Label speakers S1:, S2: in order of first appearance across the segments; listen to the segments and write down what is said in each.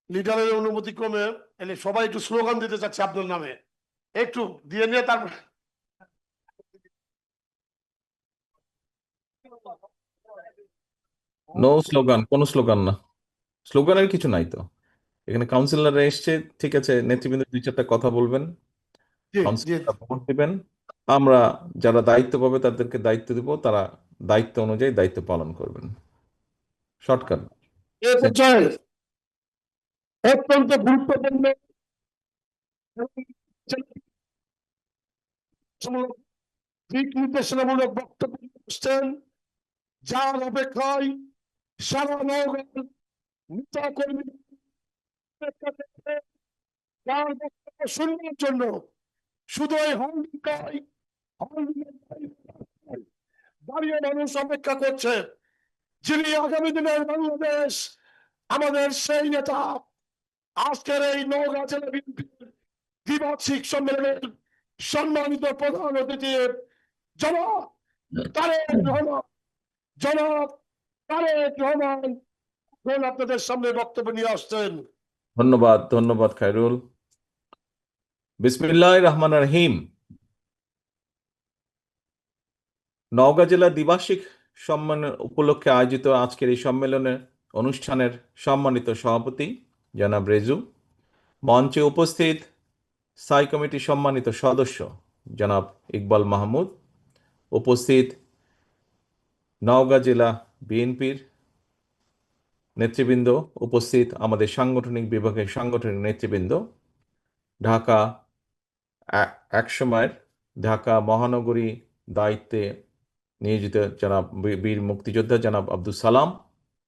S1: লিডারের অনুমতি ক্রমে এলে সবাই একটু স্লোগান দিতে চাচ্ছে আপনার নামে, একটু দিয়ে নিয়ে তারপর।
S2: নো স্লোগান, কোনো স্লোগান না, স্লোগানের কিছু নাই তো। এখানে কাউন্সিলররা এসছে, ঠিক আছে, নেতৃবৃন্দ দুই চারটা কথা বলবেন,
S1: জি জি।
S2: কাউন্সিলররা ভোট দিবেন, আমরা যারা দায়িত্ব পাবে তাদেরকে দায়িত্ব দিব, তারা দায়িত্ব অনুযায়ী দায়িত্ব পালন করবেন। শর্টকাট।
S1: এ পর্যায়ে অত্যন্ত গুরুত্বপূর্ণ দিক নির্দেশনামূলক বক্তব্য দিচ্ছেন, যার অপেক্ষায় সারা নওগাঁ নেতা কর্মী যার বক্তব্য শুনবার জন্য শুধু এই দাঁড়িয়ে মানুষ অপেক্ষা করছে, যিনি আগামী দিনের বাংলাদেশ, আমাদের সেই নেতা, আজকের এই নওগাঁ জেলা বিএনপির দ্বিবার্ষিক সম্মেলনের সম্মানিত প্রধান অতিথি জনাব তারেক রহমান। জনাব তারেক রহমান আপনাদের সামনে বক্তব্য নিয়ে আসছেন।
S2: ধন্যবাদ, ধন্যবাদ খায়রুল। বিসমিল্লাহির রহমানির রহিম। নওগাঁ জেলা দ্বিবার্ষিক সম্মেলন উপলক্ষে আয়োজিত আজকের এই অনুষ্ঠানের সম্মানিত সভাপতি জনাব রেজু, মঞ্চে উপস্থিত স্থায়ী কমিটির সম্মানিত সদস্য জনাব ইকবাল মাহমুদ, উপস্থিত নওগাঁ জেলা বিএনপির নেতৃবৃন্দ, উপস্থিত আমাদের সাংগঠনিক বিভাগের সাংগঠনিক নেতৃবৃন্দ, ঢাকা একসময়ের ঢাকা মহানগরী দায়িত্বে নিয়োজিত জনাব বীর মুক্তিযোদ্ধা জনাব আব্দুল সালাম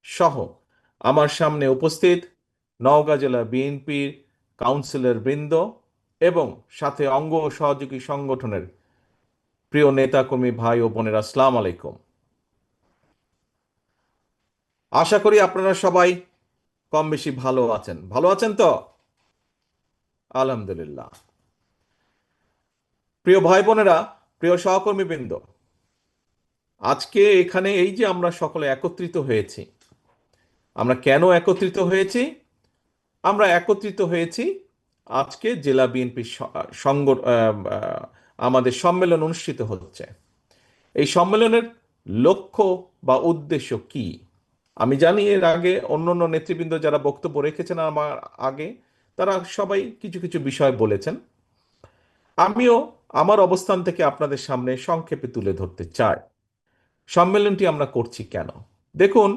S2: সহ আমার সামনে উপস্থিত নওগাঁ জেলা বিএনপির কাউন্সিলর বৃন্দ এবং সাথে অঙ্গ ও সহযোগী সংগঠনের প্রিয় নেতাকর্মী ভাই ও বোনেরা, আসসালামু আলাইকুম। আশা করি আপনারা সবাই কম বেশি ভালো আছেন। ভালো আছেন তো? আলহামদুলিল্লাহ। প্রিয় ভাই বোনেরা, প্রিয় সহকর্মীবৃন্দ, আজকে এখানে এই যে আমরা সকলে একত্রিত হয়েছি, আমরা কেন একত্রিত হয়েছি? আমরা একত্রিত হয়েছি আজকে জেলা বিএনপি আমাদের সম্মেলন অনুষ্ঠিত হচ্ছে। এই সম্মেলনের লক্ষ্য বা উদ্দেশ্য কি? আমি জানি এর আগে অন্য অন্য নেতৃবৃন্দ যারা বক্তব্য রেখেছেন আমার আগে, তারা সবাই কিছু কিছু বিষয় বলেছেন। আমিও আমার অবস্থান থেকে আপনাদের সামনে সংক্ষেপে তুলে ধরতে চাই সম্মেলনটি আমরা করছি কেন। দেখুন,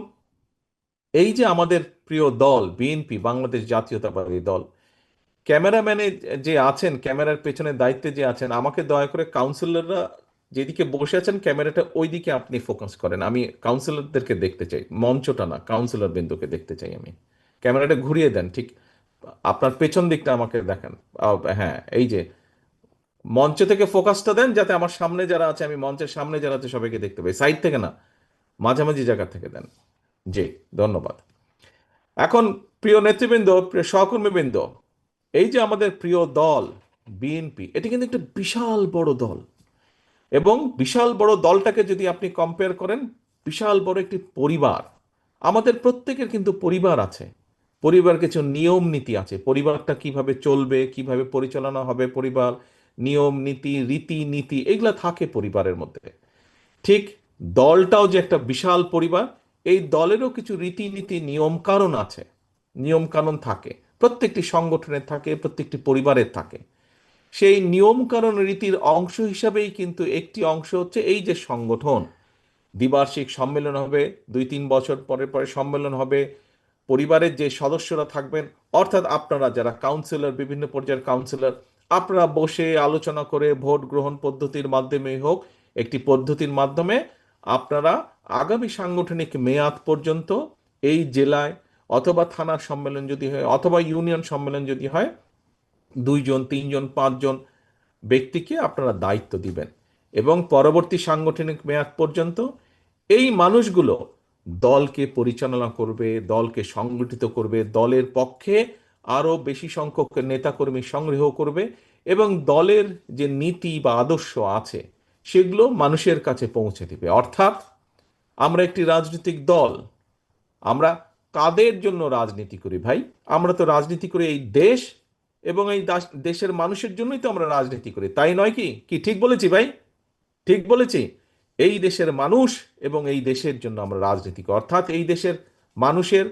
S2: এই যে আমাদের প্রিয় দল বিএনপি, বাংলাদেশ জাতীয়তাবাদী দল, ক্যামেরাম্যানে যে আছেন, ক্যামেরার পেছনে দায়িত্বে যে আছেন, আমাকে দয়া করে কাউন্সিলররা যেদিকে বসে আছেন ক্যামেরাটা ওই দিকে আপনি ফোকাস করেন। আমি কাউন্সিলরদেরকে দেখতে চাই, মঞ্চটা না, কাউন্সিলর বিন্দুকে দেখতে চাই আমি। ক্যামেরাটা ঘুরিয়ে দেন, ঠিক আপনার পেছন দিকটা আমাকে দেখান। হ্যাঁ, এই যে মঞ্চ থেকে ফোকাসটা দেন, যাতে আমার সামনে যারা আছে, আমি মঞ্চের সামনে যারা আছে সবাইকে দেখতে পাই, সাইড থেকে না, মাঝামাঝি জায়গা থেকে দেন। জি, ধন্যবাদ। এখন প্রিয় নেতৃবৃন্দ, প্রিয় সহকর্মীবৃন্দ, এই যে আমাদের প্রিয় দল বিএনপি, এটি কিন্তু একটা বিশাল বড় দল, এবং বিশাল বড় দলটাকে যদি আপনি কম্পেয়ার করেন, বিশাল বড় একটি পরিবার। আমাদের প্রত্যেকের কিন্তু পরিবার আছে, পরিবার কিছু নিয়ম নীতি আছে, পরিবারটা কিভাবে চলবে, কিভাবে পরিচালনা হবে পরিবার, নিয়ম নীতি, রীতি নীতি, এগুলা থাকে পরিবারের মধ্যে। ঠিক দলটাও যে একটা বিশাল পরিবার, এই দলেরও কিছু রীতিনীতি নিয়ম কানুন আছে, নিয়ম কানুন থাকে, প্রত্যেকটি সংগঠনের থাকে, প্রত্যেকটি পরিবারের থাকে। সেই নিয়ম কানুন রীতির অংশ হিসাবেই কিন্তু একটি অংশ হচ্ছে এই যে সংগঠন। দ্বিবার্ষিক সম্মেলন হবে, 2-3 বছর পরে পরে সম্মেলন হবে, পরিবারের যে সদস্যরা থাকবেন, অর্থাৎ আপনারা যারা কাউন্সিলর, বিভিন্ন পর্যায়ের কাউন্সিলর, আপনারা বসে আলোচনা করে ভোট গ্রহণ পদ্ধতির মাধ্যমে হোক, একটি পদ্ধতির মাধ্যমে আপনারা আগামী সাংগঠনিক মেয়াদ পর্যন্ত এই জেলায়, অথবা থানার সম্মেলন যদি হয়, অথবা ইউনিয়ন সম্মেলন যদি হয়, 2 জন 3 জন 5 জন ব্যক্তিকে আপনারা দায়িত্ব দিবেন, এবং পরবর্তী সাংগঠনিক মেয়াদ পর্যন্ত এই মানুষগুলো দলকে পরিচালনা করবে, দলকে সংগঠিত করবে, দলের পক্ষে আরো বেশি সংখ্যক নেতাকর্মী সংগ্রহ করবে, এবং দলের যে নীতি বা আদর্শ আছে সেগুলো মানুষের কাছে পৌঁছে দিবে। অর্থাৎ আমরা একটি রাজনৈতিক দল, আমরা কাদের জন্য রাজনীতি করি ভাই? আমরা তো রাজনীতি করি এই দেশ এবং এই দেশের মানুষের জন্যই তো আমরা রাজনীতি করি, তাই নয় কি? কি ঠিক বলেছি ভাই? ঠিক বলেছি? এই দেশের মানুষ এবং এই দেশের জন্য আমরা রাজনীতি করি, অর্থাৎ এই দেশের মানুষের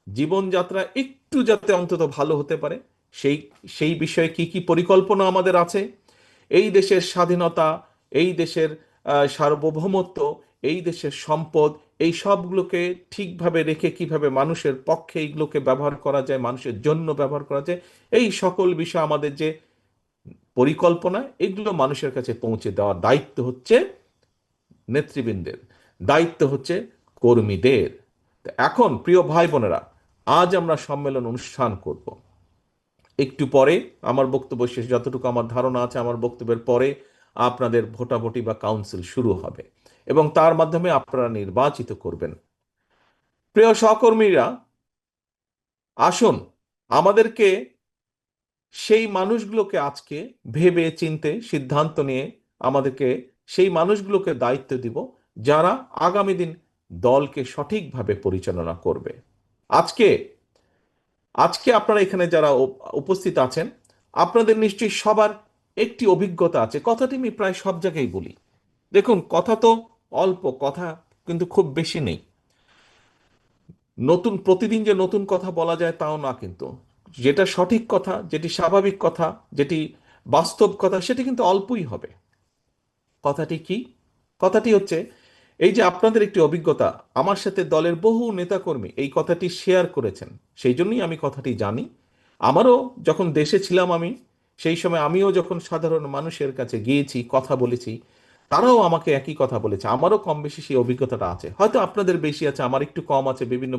S2: জীবনযাত্রা একটু যাতে অন্তত ভালো হতে পারে, সেই সেই বিষয়ে কি কি পরিকল্পনা আমাদের আছে, এই দেশের স্বাধীনতা, এই দেশের সার্বভৌমত্ব, এই দেশের সম্পদ, এই সবগুলোকে ঠিকভাবে রেখে কিভাবে মানুষের পক্ষে এইগুলোকে ব্যবহার করা যায়, মানুষের জন্য ব্যবহার করা যায়, এই সকল বিষয় আমাদের যে পরিকল্পনা, এগুলো মানুষের কাছে পৌঁছে দেওয়ার দায়িত্ব হচ্ছে নেতৃবৃন্দের, দায়িত্ব হচ্ছে কর্মীদের। তো এখন প্রিয় ভাই বোনেরা, আজ আমরা সম্মেলন অনুষ্ঠান করব। একটু পরে আমার বক্তব্য শেষ, যতটুকু আমার ধারণা আছে আমার বক্তব্যের পরে আপনাদের ভোটাভুটি বা কাউন্সিল শুরু হবে এবং তার মাধ্যমে আপনারা নির্বাচিত করবেন। প্রিয় সহকর্মীরা, আসুন আমাদেরকে সেই মানুষগুলোকে আজকে ভেবে চিন্তে সিদ্ধান্ত নিয়ে আমাদেরকে সেই মানুষগুলোকে দায়িত্ব দিব যারা আগামী দিন দলকে সঠিকভাবে পরিচালনা করবে। আজকে আজকে আপনারা এখানে যারা উপস্থিত আছেন, আপনাদের নিশ্চয়ই সবার একটি অভিজ্ঞতা আছে। কথাটি আমি প্রায় সব জায়গায় বলি। দেখুন, কথা তো অল্প, কথা কিন্তু খুব বেশি নেই। নতুন প্রতিদিন যে নতুন কথা বলা যায় তাও না, কিন্তু যেটা সঠিক কথা, যেটি স্বাভাবিক কথা, যেটি বাস্তব কথা, সেটি কিন্তু অল্পই হবে। কথাটি কি? কথাটি হচ্ছে এই যে আপনাদের একটি অভিজ্ঞতা, আমার সাথে দলের বহু নেতাকর্মী এই কথাটি শেয়ার করেছেন, সেই জন্যই আমি কথাটি জানি। আমারও যখন দেশে ছিলাম আমি, সেই সময় আমিও যখন সাধারণ মানুষের কাছে গিয়েছি, কথা বলেছি, তারাও আমাকে একই কথা বলেছে। আমারও কম বেশি সেই অভিজ্ঞতাটা আছে, হয়তো আপনাদের বেশি আছে, আমার একটু কম আছে বিভিন্ন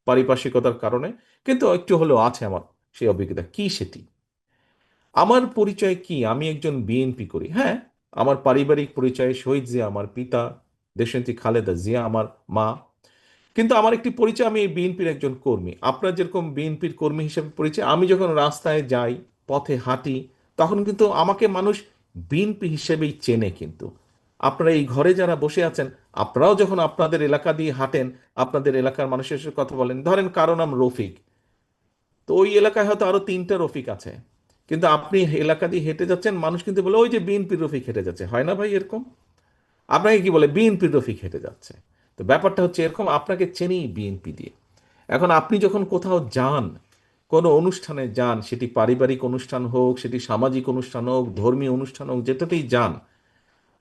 S2: পারিপার্শ্বিকতার কারণে, কিন্তু একটু হলেও আছে আমার সেই অভিজ্ঞতা। কি সেটি? আমার পরিচয় কি? আমি একজন বিএনপি করি, হ্যাঁ। আমার পারিবারিক পরিচয় শহীদ জিয়া আমার পিতা, দেশনেত্রী খালেদা জিয়া আমার মা। কিন্তু আমার একটি পরিচয়, আমি বিএনপির একজন কর্মী। আপনার যেরকম বিএনপির কর্মী হিসেবে পরিচয়, আমি যখন রাস্তায় যাই, পথে হাঁটি, তখন কিন্তু আমাকে মানুষ বিএনপি হিসেবেই চেনে। কিন্তু আপনারা এই ঘরে যারা বসে আছেন, আপনারাও যখন আপনাদের এলাকা দিয়ে হাঁটেন, আপনাদের এলাকার মানুষের সাথে কথা বলেন, ধরেন কারো নাম রফিক, তো ওই এলাকায় হয়তো আরো 3টা রফিক আছে, কিন্তু আপনি এলাকা দিয়ে হেঁটে যাচ্ছেন, মানুষ কিন্তু বলে ওই যে বিএনপির রফিক হেঁটে যাচ্ছে, হয় না ভাই এরকম? আপনাকে কি বলে? বিএনপির রফিক হেঁটে যাচ্ছে। তো ব্যাপারটা হচ্ছে এরকম, আপনাকে চেনি বিএনপি দিয়ে। এখন আপনি যখন কোথাও যান, কোনো অনুষ্ঠানে যান, সেটি পারিবারিক অনুষ্ঠান হোক, সেটি সামাজিক অনুষ্ঠান হোক, ধর্মীয় অনুষ্ঠান হোক, যেটাতেই যান,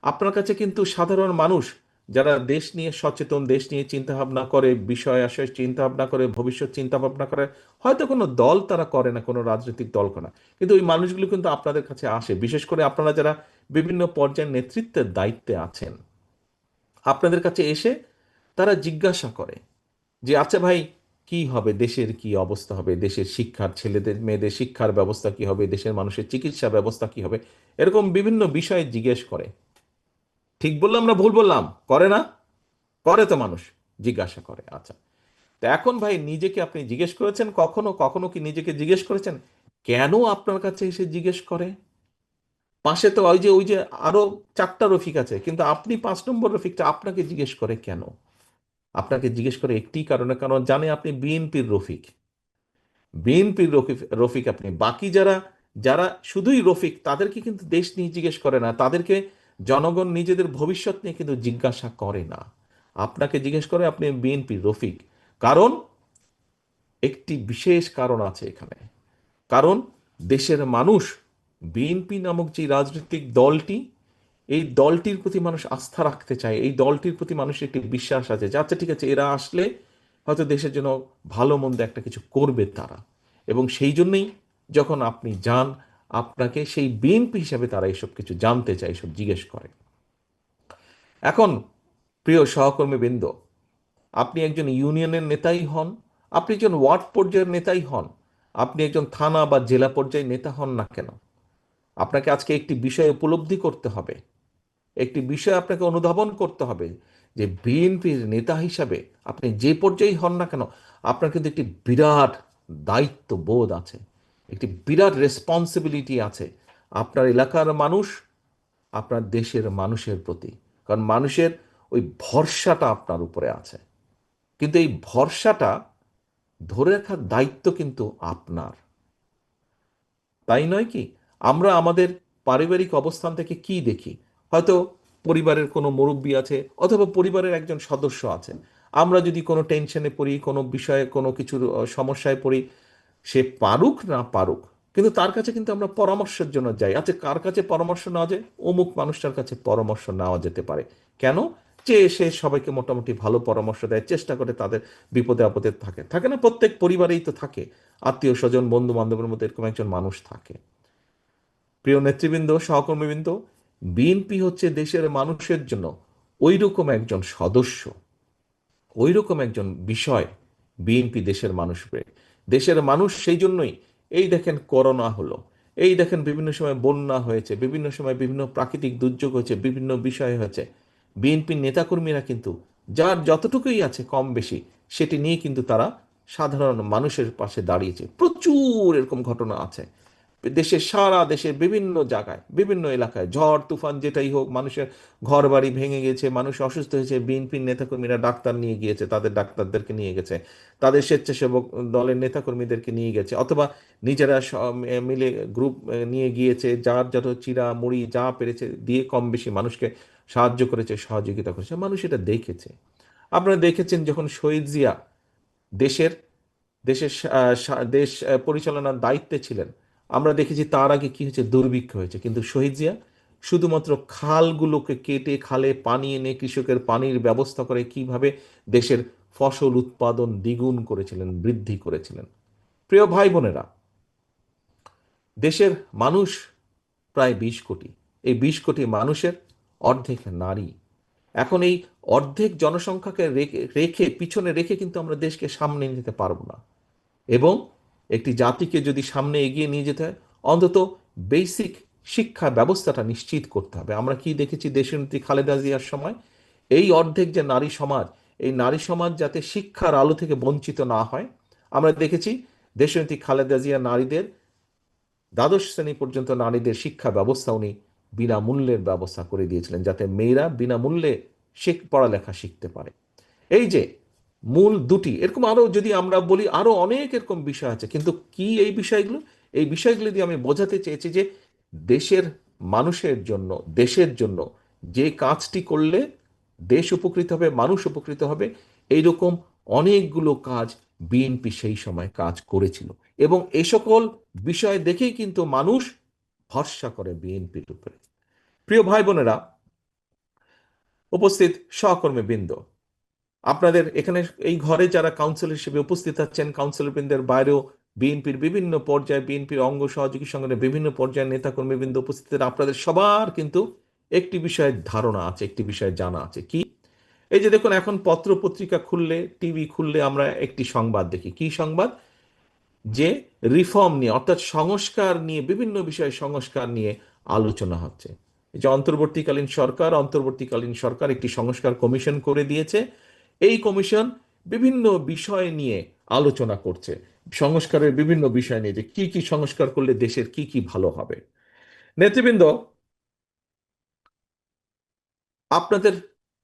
S2: আপনার কাছে কিন্তু সাধারণ মানুষ যারা দেশ নিয়ে সচেতন, দেশ নিয়ে চিন্তা ভাবনা করে, বিষয় আশয় চিন্তা ভাবনা করে, ভবিষ্যৎ চিন্তা ভাবনা করে, হয়তো কোনো দল তারা করে না, কোনো রাজনৈতিক দল করে না, কিন্তু ওই মানুষগুলো কিন্তু আপনাদের কাছে আসে। বিশেষ করে আপনারা যারা বিভিন্ন পর্যায়ের নেতৃত্বের দায়িত্বে আছেন, আপনাদের কাছে এসে তারা জিজ্ঞাসা করে যে আচ্ছা ভাই, কি হবে, দেশের কি অবস্থা হবে, দেশের শিক্ষার, ছেলেদের মেয়েদের শিক্ষার ব্যবস্থা কি হবে, দেশের মানুষের চিকিৎসা ব্যবস্থা কি হবে, এরকম বিভিন্ন বিষয়ে জিজ্ঞেস করে। ঠিক বললাম না ভুল বললাম? করে না? করে তো মানুষ, জিজ্ঞাসা করে। আচ্ছা, তো এখন ভাই, নিজেকে আপনি জিজ্ঞেস করেছেন কখনো? কখনো কি নিজেকে জিজ্ঞেস করেছেন কেন আপনার কাছে এসে জিজ্ঞেস করে? পাশে তো ওই যে আরো 4টা রফিক আছে, কিন্তু আপনি 5 নম্বর রফিকটা আপনাকে জিজ্ঞেস করে কেন? আপনাকে জিজ্ঞেস করে একটি কারণে, কারণ জানে আপনি বিএনপির রফিক। বিএনপির রফিক রফিক আপনি। বাকি যারা যারা শুধুই রফিক, তাদেরকে কিন্তু দেশ নিয়ে জিজ্ঞেস করে না, তাদেরকে জনগণ নিজেদের ভবিষ্যৎ নিয়ে কিন্তু জিজ্ঞাসা করে না। আপনাকে জিজ্ঞেস করে আপনি বিএনপির রফিক। কারণ একটি বিশেষ কারণ আছে এখানে। কারণ দেশের মানুষ বিএনপি নামক যে রাজনৈতিক দলটি, এই দলটির প্রতি মানুষ আস্থা রাখতে চায়, এই দলটির প্রতি মানুষের একটি বিশ্বাস আছে যে আচ্ছা ঠিক আছে, এরা আসলে হয়তো দেশের জন্য ভালো মন্দ একটা কিছু করবে তারা। এবং সেই জন্যই যখন আপনি যান, আপনাকে সেই বিএনপি হিসাবে তারা এসব কিছু জানতে চায়, এসব জিজ্ঞেস করে। এখন প্রিয় সহকর্মীবৃন্দ, আপনি একজন ইউনিয়নের নেতাই হন, আপনি একজন ওয়ার্ড পর্যায়ের নেতাই হন, আপনি একজন থানা বা জেলা পর্যায়ের নেতা হন না কেন, আপনাকে আজকে একটি বিষয় উপলব্ধি করতে হবে, একটি বিষয় আপনাকে অনুধাবন করতে হবে যে বিএনপির নেতা হিসাবে আপনি যে পর্যায়েই হন না কেন, আপনার কিন্তু একটি বিরাট দায়িত্ববোধ আছে, একটি বিরাট রেসপন্সিবিলিটি আছে আপনার এলাকার মানুষ, আপনার দেশের মানুষের প্রতি। কারণ মানুষের ওই ভরসাটা আপনার উপরে আছে। কিন্তু এই ভরসাটা ধরে রাখার দায়িত্ব কিন্তু আপনার, তাই নয় কি? আমরা আমাদের পারিবারিক অবস্থান থেকে কি দেখি? হয়তো পরিবারের কোনো মুরব্বী আছে অথবা পরিবারের একজন সদস্য আছে, আমরা যদি কোনো টেনশনে পড়ি, কোনো বিষয়ে কোনো কিছুর সমস্যায় পড়ি, সে পারুক না পারুক, কিন্তু তার কাছে কিন্তু আমরা পরামর্শের জন্য যাই। আচ্ছা, কার কাছে পরামর্শ নেওয়া যায়? অমুক মানুষটার কাছে পরামর্শ নেওয়া যেতে পারে। কেন? যে সে সবাইকে মোটামুটি ভালো পরামর্শ দেয়, চেষ্টা করে তাদের বিপদে আপদে থাকে, থাকে না? প্রত্যেক পরিবারেই তো থাকে আত্মীয় স্বজন বন্ধু বান্ধবের মধ্যে এরকম একজন মানুষ থাকে। প্রিয় নেতৃবৃন্দ, সহকর্মীবৃন্দ, বিএনপি হচ্ছে দেশের মানুষের জন্য ওই রকম একজন সদস্য, ওই রকম একজন বিষয়। বিএনপি দেশের মানুষকে, দেশের মানুষ সেই জন্যই, এই দেখেন করোনা হলো, এই দেখেন বিভিন্ন সময় বন্যা হয়েছে, বিভিন্ন সময় বিভিন্ন প্রাকৃতিক দুর্যোগ হয়েছে, বিভিন্ন বিষয় হয়েছে, বিএনপির নেতাকর্মীরা কিন্তু যার যতটুকুই আছে কম বেশি সেটি নিয়ে কিন্তু তারা সাধারণ মানুষের পাশে দাঁড়িয়েছে। প্রচুর এরকম ঘটনা আছে দেশের, সারা দেশের বিভিন্ন জায়গায় বিভিন্ন এলাকায়, ঝড় তুফান যেটাই হোক, মানুষের ঘর বাড়ি ভেঙে গেছে, মানুষ অসুস্থ হয়েছে, বিএনপির নেতাকর্মীরা ডাক্তার নিয়ে গিয়েছে, তাদের ডাক্তারদেরকে নিয়ে গেছে, তাদের স্বেচ্ছাসেবক দলের নেতাকর্মীদেরকে নিয়ে গেছে, অথবা নিজেরা মিলে গ্রুপ নিয়ে গিয়েছে, যার যত চিরা মুড়ি যা পেরেছে দিয়ে কম বেশি মানুষকে সাহায্য করেছে, সহযোগিতা করেছে, মানুষ এটা দেখেছে। আপনারা দেখেছেন যখন শহীদ জিয়া দেশের দেশের দেশ পরিচালনার দায়িত্বে ছিলেন, আমরা দেখেছি তার আগে কি হয়েছে, দুর্ভিক্ষ হয়েছে, কিন্তু শহীদ জিয়া শুধুমাত্র খালগুলোকে কেটে খালে পানি এনে কৃষকের পানির ব্যবস্থা করে কিভাবে দেশের ফসল উৎপাদন দ্বিগুণ করেছিলেন, বৃদ্ধি করেছিলেন। প্রিয় ভাই বোনেরা, দেশের মানুষ প্রায় 20 কোটি। এই 20 কোটি মানুষের অর্ধেক নারী। এখন এই অর্ধেক জনসংখ্যাকে রেখে পিছনে রেখে কিন্তু আমরা দেশকে সামনে নিতে পারবো না। এবং একটি জাতিকে যদি সামনে এগিয়ে নিয়ে যেতে হয়, অন্তত বেসিক শিক্ষা ব্যবস্থাটা নিশ্চিত করতে হবে। আমরা কি দেখেছি দেশনেত্রী খালেদা জিয়ার সময়? এই অর্ধেক যে নারী সমাজ, এই নারী সমাজ যাতে শিক্ষার আলো থেকে বঞ্চিত না হয়, আমরা দেখেছি দেশনেত্রী খালেদা জিয়া নারীদের দ্বাদশ শ্রেণী পর্যন্ত নারীদের শিক্ষা ব্যবস্থা উনি বিনামূল্যের ব্যবস্থা করে দিয়েছিলেন, যাতে মেয়েরা বিনামূল্যে পড়ালেখা শিখতে পারে। এই যে মূল দুটি, এরকম আরো যদি আমরা বলি আরো অনেক এরকম বিষয় আছে, কিন্তু কি এই বিষয়গুলো? এই বিষয়গুলো দিয়ে আমি বোঝাতে চেয়েছি যে দেশের মানুষের জন্য, দেশের জন্য যে কাজটি করলে দেশ উপকৃত হবে, মানুষ উপকৃত হবে, এইরকম অনেকগুলো কাজ বিএনপি সেই সময় কাজ করেছিল। এবং এই সকল বিষয় দেখেই কিন্তু মানুষ ভরসা করে বিএনপির উপরে। প্রিয় ভাই বোনেরা, উপস্থিত সহকর্মী বৃন্দ, আপনাদের এখানে এই ঘরে যারা কাউন্সিলর হিসেবে উপস্থিত আছেন, কাউন্সিলর বৃন্দের বাইরেও বিএনপির বিভিন্ন পর্যায়ে, বিএনপির অঙ্গ সহযোগী সংগঠনের বিভিন্ন পর্যায়ের নেতাকর্মী বৃন্দ উপস্থিত, আপনাদের সবার কিন্তু একটি বিষয়ের ধারণা আছে, একটি বিষয়ে জানা আছে। কি? এই যে দেখুন, এখন পত্র পত্রিকা খুললে, টিভি খুললে আমরা একটি সংবাদ দেখি। কি সংবাদ? যে রিফর্ম নিয়ে, অর্থাৎ সংস্কার নিয়ে, বিভিন্ন বিষয়ে সংস্কার নিয়ে আলোচনা হচ্ছে। এই যে অন্তর্বর্তীকালীন সরকার একটি সংস্কার কমিশন করে দিয়েছে। এই কমিশন বিভিন্ন বিষয় নিয়ে আলোচনা করছে, সংস্কারের বিভিন্ন বিষয় নিয়ে, যে কি কি সংস্কার করলে দেশের কি কি ভালো হবে। নেতৃবৃন্দ, আপনাদের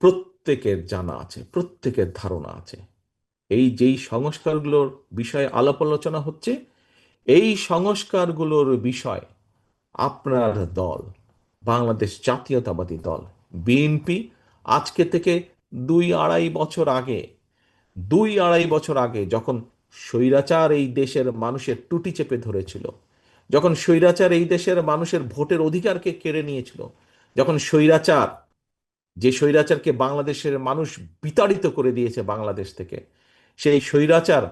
S2: প্রত্যেকের জানা আছে, প্রত্যেকের ধারণা আছে, এই যেই সংস্কারগুলোর বিষয়ে আলাপ আলোচনা হচ্ছে, এই সংস্কারগুলোর বিষয় আপনার দল, বাংলাদেশ জাতীয়তাবাদী দল বিএনপি, আজকে থেকে 2-2.5 বছর আগে যখন স্বৈরাচার এই দেশের মানুষের টুটি চেপে ধরেছিল, যখন স্বৈরাচার এই দেশের মানুষের ভোটের অধিকারকে কেড়ে নিয়েছিল, যখন স্বৈরাচার, যে স্বৈরাচারকে বাংলাদেশের মানুষ বিতাড়িত করে দিয়েছে বাংলাদেশ থেকে, সেই স্বৈরাচার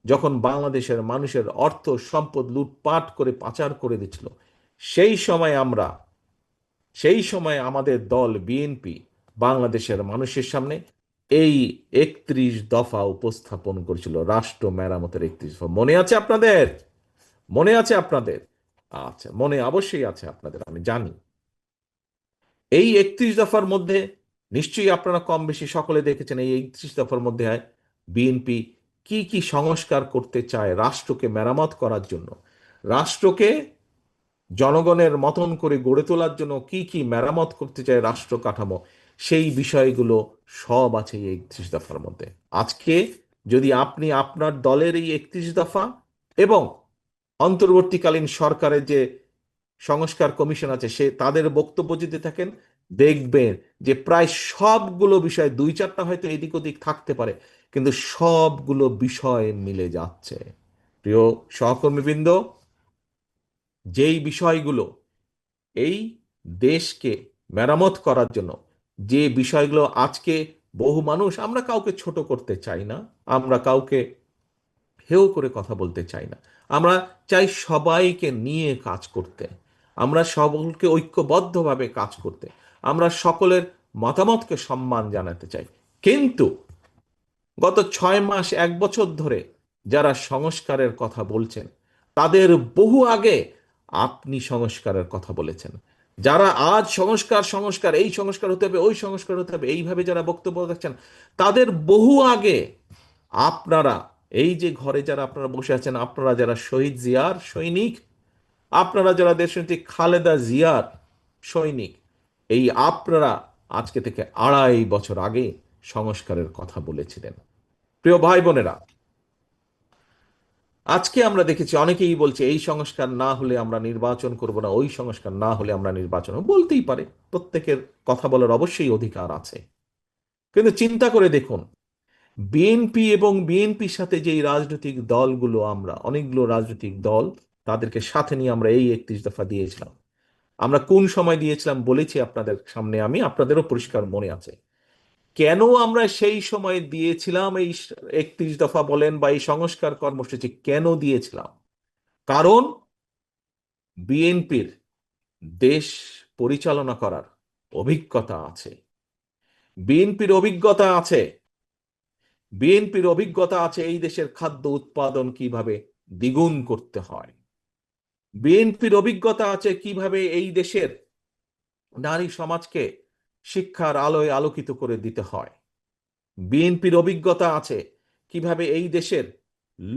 S2: যখন বাংলাদেশের মানুষের অর্থ সম্পদ লুটপাট করে পাচার করে দিচ্ছিল, সেই সময় আমরা, সেই সময় আমাদের দল বিএনপি বাংলাদেশের মানুষের সামনে এই 31 দফা উপস্থাপন করেছিল, রাষ্ট্র মেরামতের 31 দফা। মনে আছে আপনাদের? মনে আছে আপনাদের? আচ্ছা, মনে অবশ্যই আছে আপনাদের, আমি জানি। এই 31 দফার মধ্যে নিশ্চয়ই আপনারা কম বেশি সকলে দেখেছেন, এই 31 দফার মধ্যে বিএনপি কি কি সংস্কার করতে চায় রাষ্ট্রকে মেরামত করার জন্য, রাষ্ট্রকে জনগণের মতন করে গড়ে তোলার জন্য কি কি মেরামত করতে চায় রাষ্ট্র কাঠামো, সেই বিষয়গুলো সব আছে এই 31 দফার মধ্যে। আজকে যদি আপনি আপনার দলের এই 31 দফা এবং অন্তর্বর্তীকালীন সরকারের যে সংস্কার কমিশন আছে সে তাদের বক্তব্য যদি থাকেন, দেখবেন যে প্রায় সবগুলো বিষয়, দুই চারটা হয়তো এদিক ওদিক থাকতে পারে, কিন্তু সবগুলো বিষয় মিলে যাচ্ছে। প্রিয় সহকর্মীবৃন্দ, যেই বিষয়গুলো এই দেশকে মেরামত করার জন্য, যে বিষয়গুলো আজকে বহু মানুষ, আমরা কাউকে ছোট করতে চাই না, আমরা কাউকে হেও করে কথা বলতে চাই না, আমরা চাই সবাইকে নিয়ে কাজ করতে, আমরা সকলকে ঐক্যবদ্ধভাবে কাজ করতে, আমরা সকলের মতামতকে সম্মান জানাতে চাই। কিন্তু গত 6 মাস 1 বছর ধরে যারা সংস্কারের কথা বলছেন, তাদের বহু আগে আপনি সংস্কারের কথা বলেছেন। যারা আজ সংস্কার সংস্কার, এই সংস্কার হতে হবে, ওই সংস্কার হতে হবে, এইভাবে যারা বক্তব্য রাখছেন, তাদের বহু আগে আপনারা, এই যে ঘরে যারা আপনারা বসে আছেন, আপনারা যারা শহীদ জিয়ার সৈনিক, আপনারা যারা দেশনেত্রী খালেদা জিয়ার সৈনিক, এই আপনারা আজকে থেকে 2.5 বছর আগে সংস্কারের কথা বলেছিলেন। প্রিয় ভাই বোনেরা, আজকে আমরা দেখেছি অনেকেই বলছে এই সংস্কার না হলে আমরা নির্বাচন করব না, ওই সংস্কার না হলে আমরা নির্বাচন, বলতেই পারে, প্রত্যেকের কথা বলার অবশ্যই অধিকার আছে। কিন্তু চিন্তা করে দেখুন, বিএনপি এবং বিএনপির সাথে যে রাজনৈতিক দলগুলো, আমরা অনেকগুলো রাজনৈতিক দল, তাদেরকে সাথে নিয়ে আমরা এই 31 দফা দিয়েছিলাম। আমরা কোন সময় দিয়েছিলাম বলেছি আপনাদের সামনে, আমি, আপনাদেরও পরিষ্কার মনে আছে। কেন আমরা সেই সময় দিয়েছিলাম এই 31 দফা বলেন বা এই সংস্কার কর্মসূচি কেন দিয়েছিলাম? কারণ বিএনপির দেশ পরিচালনা করার অভিজ্ঞতা আছে, বিএনপির অভিজ্ঞতা আছে, বিএনপির অভিজ্ঞতা আছে এই দেশের খাদ্য উৎপাদন কিভাবে দ্বিগুণ করতে হয়, বিএনপির অভিজ্ঞতা আছে কিভাবে এই দেশের নারী সমাজকে শিক্ষার আলোয় আলোকিত করে দিতে হয়, বিএনপির অভিজ্ঞতা আছে কিভাবে এই দেশের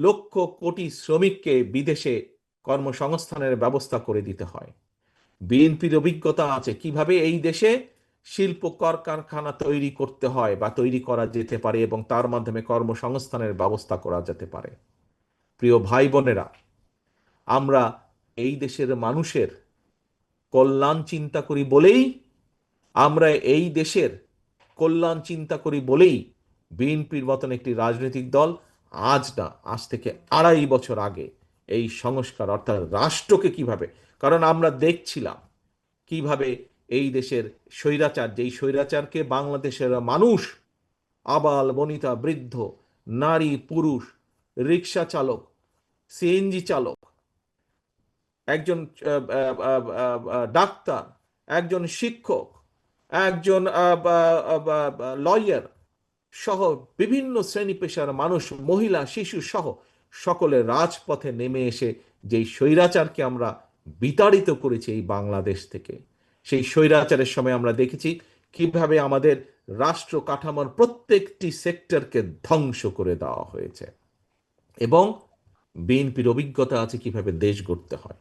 S2: লক্ষ কোটি শ্রমিককে বিদেশে কর্মসংস্থানের ব্যবস্থা করে দিতে হয়, বিএনপির অভিজ্ঞতা আছে কিভাবে এই দেশে শিল্প কলকারখানা তৈরি করতে হয় বা তৈরি করা যেতে পারে এবং তার মাধ্যমে কর্মসংস্থানের ব্যবস্থা করা যেতে পারে। প্রিয় ভাই বোনেরা, আমরা এই দেশের মানুষের কল্যাণ চিন্তা করি বলেই, আমরা এই দেশের কল্যাণ চিন্তা করি বলেই বিএনপির মতন একটি রাজনৈতিক দল আজ না, আজ থেকে 2.5 বছর আগে এই সংস্কার অর্থাৎ রাষ্ট্রকে কিভাবে, কারণ আমরা দেখছিলাম কিভাবে এই দেশের স্বৈরাচার, যেই স্বৈরাচারকে বাংলাদেশের মানুষ, আবাল বনিতা বৃদ্ধ, নারী পুরুষ, রিক্সা চালক, সিএনজি চালক, একজন ডাক্তার, একজন শিক্ষক, একজন লয়ার সহ বিভিন্ন শ্রেণী পেশার মানুষ, মহিলা শিশু সহ সকলে রাজপথে নেমে এসে যেই স্বৈরাচারকে আমরা বিতাড়িত করেছি এই বাংলাদেশ থেকে, সেই স্বৈরাচারের সময় আমরা দেখেছি কিভাবে আমাদের রাষ্ট্র কাঠামোর প্রত্যেকটি সেক্টরকে ধ্বংস করে দেওয়া হয়েছে। এবং বিএনপির অভিজ্ঞতা আছে কিভাবে দেশ গড়তে হয়।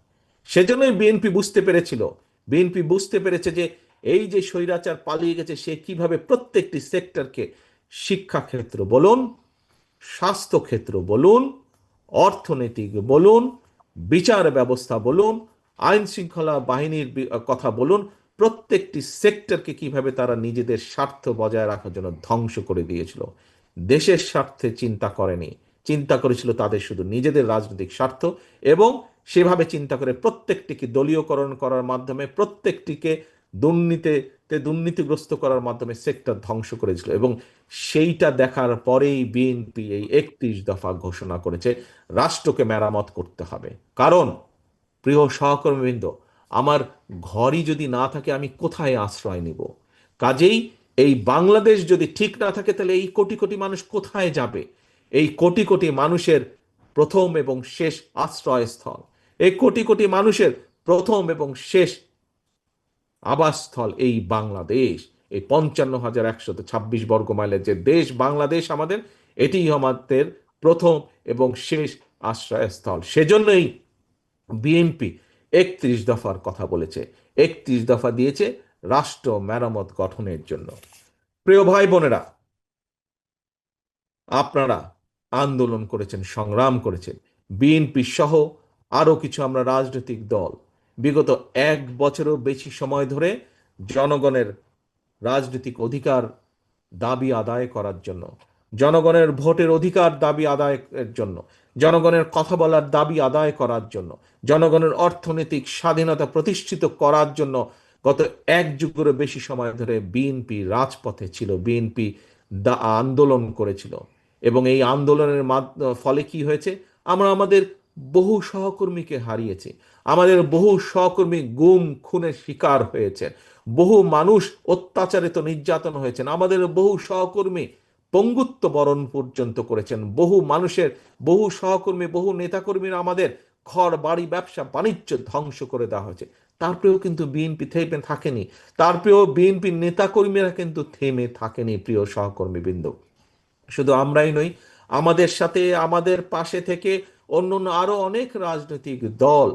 S2: সেজন্যই বিএনপি বুঝতে পেরেছিল, বিএনপি বুঝতে পেরেছে যে এই যে স্বৈরাচার পালিয়ে গেছে, সে কিভাবে প্রত্যেকটি সেক্টরকে, শিক্ষাক্ষেত্র বলুন, স্বাস্থ্যক্ষেত্র বলুন, অর্থনৈতিক বলুন, বিচার ব্যবস্থা বলুন, আইন শৃঙ্খলা বাহিনীর কথা বলুন, প্রত্যেকটি সেক্টরকে কিভাবে তারা নিজেদের স্বার্থ বজায় রাখার জন্য ধ্বংস করে দিয়েছিল। দেশের স্বার্থে চিন্তা করেনি, চিন্তা করেছিল তাদের শুধু নিজেদের রাজনৈতিক স্বার্থ, এবং সেভাবে চিন্তা করে প্রত্যেকটিকে দলীয়করণ করার মাধ্যমে, প্রত্যেকটিকে দুর্নীতিগ্রস্ত করার মাধ্যমে সেক্টর ধ্বংস করেছিল। এবং সেইটা দেখার পরেই বিএনপি এই 31 দফা ঘোষণা করেছে, রাষ্ট্রকে মেরামত করতে হবে। কারণ প্রিয় সহকর্মীবৃন্দ, আমার ঘরই যদি না থাকে আমি কোথায় আশ্রয় নিব? কাজেই এই বাংলাদেশ যদি ঠিক না থাকে, তাহলে এই কোটি কোটি মানুষ কোথায় যাবে? এই কোটি কোটি মানুষের প্রথম এবং শেষ আশ্রয়স্থল, এই কোটি কোটি মানুষের প্রথম এবং শেষ আবাসস্থল এই বাংলাদেশ, এই 55,126 বর্গ মাইলের যে দেশ বাংলাদেশ আমাদের, এটি আমাদের প্রথম এবং শেষ আশ্রয়স্থল। সেজন্যই বিএনপি 31 দফার কথা বলেছে, 31 দফা দিয়েছে রাষ্ট্র মেরামত গঠনের জন্য। প্রিয় ভাই বোনেরা, আপনারা আন্দোলন করেছেন, সংগ্রাম করেছেন। বিএনপি সহ আরো কিছু আমরা রাজনৈতিক দল বিগত 1 বছরও বেশি সময় ধরে জনগণের রাজনৈতিক অধিকার দাবি আদায় করার জন্য, জনগণের ভোটের অধিকার দাবি আদায়ের জন্য, জনগণের কথা বলার দাবি আদায় করার জন্য, জনগণের অর্থনৈতিক স্বাধীনতা প্রতিষ্ঠিত করার জন্য গত 1 যুগেরও বেশি সময় ধরে বিএনপি রাজপথে ছিল, বিএনপি আন্দোলন করেছিল। এবং এই আন্দোলনের ফলে কি হয়েছে? আমরা আমাদের বহু সহকর্মীকে হারিয়েছি, আমাদের বহু সহকর্মী গুম খুনের শিকার হয়েছে, বহু মানুষ অত্যাচারিত নির্যাতন হয়েছেন, আমাদের বহু সহকর্মী পঙ্গুত্ব বরণ পর্যন্ত করেছেন, বহু মানুষের, বহু সহকর্মী, বহু নেতাকর্মীরা আমাদের ঘর বাড়ি ব্যবসা বাণিজ্য ধ্বংস করে দেওয়া হয়েছে। তারপরেও কিন্তু বিএনপি থেমে থাকেনি, তারপরেও বিএনপির নেতাকর্মীরা কিন্তু থেমে থাকেনি। প্রিয় সহকর্মীবৃন্দ, শুধু আমরাই নই, আমাদের সাথে, আমাদের পাশে থেকে অন্য অন্য আরো অনেক রাজনৈতিক দল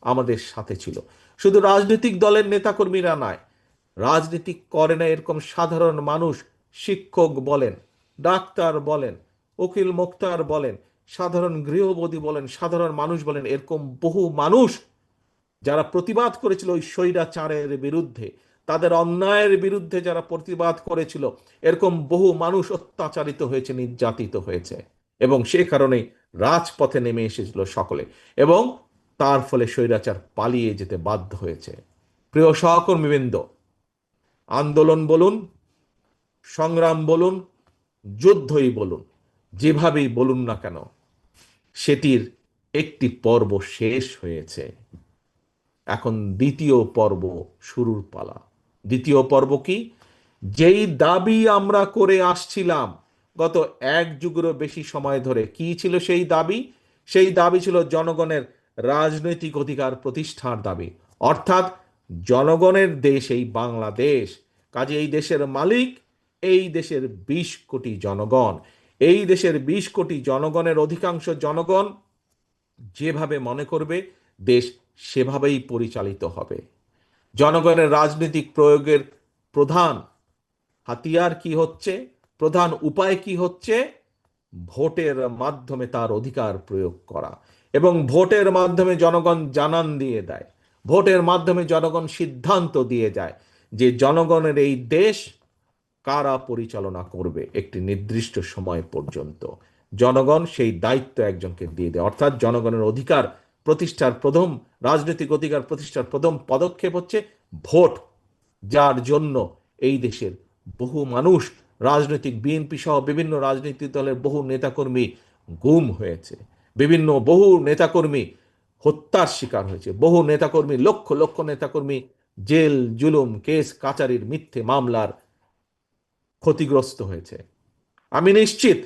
S2: আমাদের সাথে ছিল। শুধু রাজনৈতিক দলের নেতাকর্মীরা নয়, রাজনীতি করে না এরকম সাধারণ মানুষ, শিক্ষক বলেন, ডাক্তার বলেন, উকিল মোক্তার বলেন, সাধারণ গৃহবধূ বলেন, সাধারণ মানুষ বলেন, এরকম বহু মানুষ যারা প্রতিবাদ করেছিল ওই স্বৈরাচারের বিরুদ্ধে, তাদের অন্যায়ের বিরুদ্ধে যারা প্রতিবাদ করেছিল, এরকম বহু মানুষ অত্যাচারিত হয়েছে, নির্যাতিত হয়েছে, এবং সে কারণেই রাজপথে নেমে এসেছিল সকলে, এবং তার ফলে স্বৈরাচার পালিয়ে যেতে বাধ্য হয়েছে। প্রিয় সহকর্মীবৃন্দ, আন্দোলন বলুন, সংগ্রাম বলুন, যুদ্ধই বলুন, যেভাবেই বলুন না কেন, সেটির একটি পর্ব শেষ হয়েছে। এখন দ্বিতীয় পর্ব শুরুর পালা। দ্বিতীয় পর্ব কি? যেই দাবি আমরা করে আসছিলাম গত 1 যুগেরও বেশি সময় ধরে, কি ছিল সেই দাবি? সেই দাবি ছিল জনগণের রাজনৈতিক অধিকার প্রতিষ্ঠার দাবি। অর্থাৎ জনগণের দেশ এই বাংলাদেশ, কাজে এই দেশের মালিক এই দেশের 20 কোটি জনগণ। এই দেশের 20 কোটি জনগণের অধিকাংশ জনগণ যেভাবে মনে করবে দেশ সেভাবেই পরিচালিত হবে। জনগণের রাজনৈতিক প্রয়োগের প্রধান হাতিয়ার কি হচ্ছে, প্রধান উপায় কি হচ্ছে? ভোটের মাধ্যমে তার অধিকার প্রয়োগ করা। এবং ভোটের মাধ্যমে জনগণ জানান দিয়ে দেয়, ভোটের মাধ্যমে জনগণ সিদ্ধান্ত দিয়ে যায় যে জনগণের এই দেশ কারা পরিচালনা করবে একটি নির্দিষ্ট সময় পর্যন্ত। জনগণ সেই দায়িত্ব একজনকে দিয়ে দেয়। অর্থাৎ জনগণের অধিকার প্রতিষ্ঠার প্রথম, রাজনৈতিক অধিকার প্রতিষ্ঠার প্রথম পদক্ষেপ হচ্ছে ভোট, যার জন্য এই দেশের বহু মানুষ, রাজনৈতিক বিএনপি সহ বিভিন্ন রাজনৈতিক দলের বহু নেতাকর্মী গুম হয়েছে, বহু নেতাকর্মী হত্যার শিকার হয়েছে, বহু নেতাকর্মী, লক্ষ লক্ষ নেতাকর্মী জেল জুলুম কেস কাচারির মিথ্যে মামলার ক্ষতিগ্রস্ত হয়েছে। আমি নিশ্চিত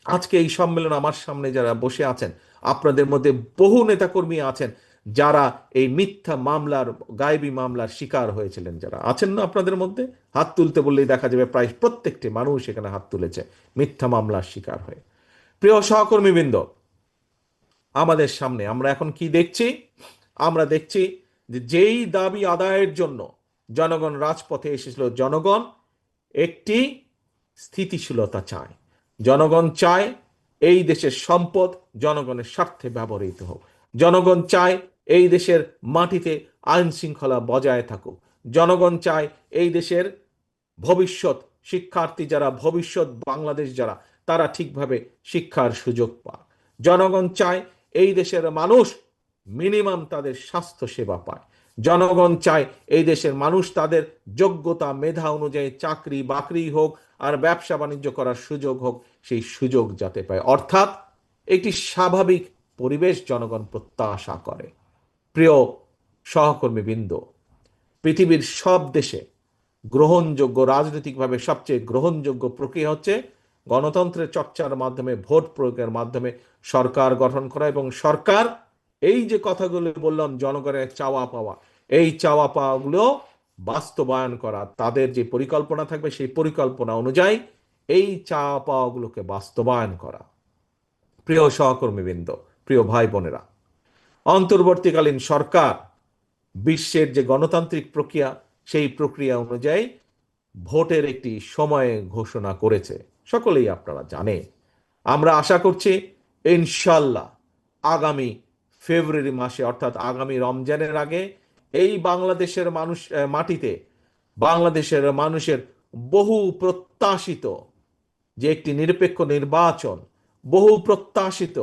S2: আজকে এই সম্মেলন আমার সামনে যারা বসে আছেন, আপনাদের মধ্যে বহু নেতাকর্মী আছেন যারা এই মিথ্যা মামলার, গায়েবী মামলার শিকার হয়েছিলেন। যারা আছেন না আপনাদের মধ্যে, হাত তুলতে বললেই দেখা যাবে প্রায় প্রত্যেকটি মানুষ এখানে হাত তুলেছে মিথ্যা মামলার শিকার হয়ে। প্রিয় সহকর্মীবৃন্দ, আমাদের সামনে আমরা এখন কি দেখছি? আমরা দেখছি যে যেই দাবি আদায়ের জন্য জনগণ রাজপথে এসেছিল, জনগণ একটি স্থিতিশীলতা চায়। জনগণ চায় এই দেশের সম্পদ জনগণের স্বার্থে ব্যবহৃত হোক। জনগণ চায় এই দেশের মাটিতে আইন শৃঙ্খলা বজায় থাকুক। জনগণ চায় এই দেশের ভবিষ্যৎ শিক্ষার্থী যারা, ভবিষ্যৎ বাংলাদেশ যারা, তারা ঠিকভাবে শিক্ষার সুযোগ পায়। জনগণ চায় এই দেশের মানুষ মিনিমাম তাদের স্বাস্থ্য সেবা পায়। জনগণ চায় এই দেশের মানুষ তাদের যোগ্যতা মেধা অনুযায়ী চাকরি বাকরি হোক আর ব্যবসা বাণিজ্য করার সুযোগ হোক, সেই সুযোগ যাতে পায়। অর্থাৎ একটি স্বাভাবিক পরিবেশ জনগণ প্রত্যাশা করে। প্রিয় সহকর্মীবৃন্দ, পৃথিবীর সব দেশে গ্রহণযোগ্য, রাজনৈতিকভাবে সবচেয়ে গ্রহণযোগ্য প্রক্রিয়া হচ্ছে গণতন্ত্রের চর্চার মাধ্যমে, ভোট প্রয়োগের মাধ্যমে সরকার গঠন করা, এবং সরকার এই যে কথাগুলো বললাম জনগণের চাওয়া পাওয়া, এই চাওয়া পাওয়াগুলো বাস্তবায়ন করা, তাদের যে পরিকল্পনা থাকবে সেই পরিকল্পনা অনুযায়ী এই চাওয়া পাওয়াগুলোকে বাস্তবায়ন করা। প্রিয় সহকর্মীবৃন্দ, প্রিয় ভাই বোনেরা, অন্তর্বর্তীকালীন সরকার বিশ্বের যে গণতান্ত্রিক প্রক্রিয়া, সেই প্রক্রিয়া অনুযায়ী ভোটের একটি সময় ঘোষণা করেছে, সকলেই আপনারা জানেন। আমরা আশা করছি ইনশাল্লাহ আগামী ফেব্রুয়ারি মাসে অর্থাৎ আগামী রমজানের আগে এই বাংলাদেশের মাটিতে বাংলাদেশের মানুষের বহু প্রত্যাশিত যে একটি নিরপেক্ষ নির্বাচন, বহু প্রত্যাশিত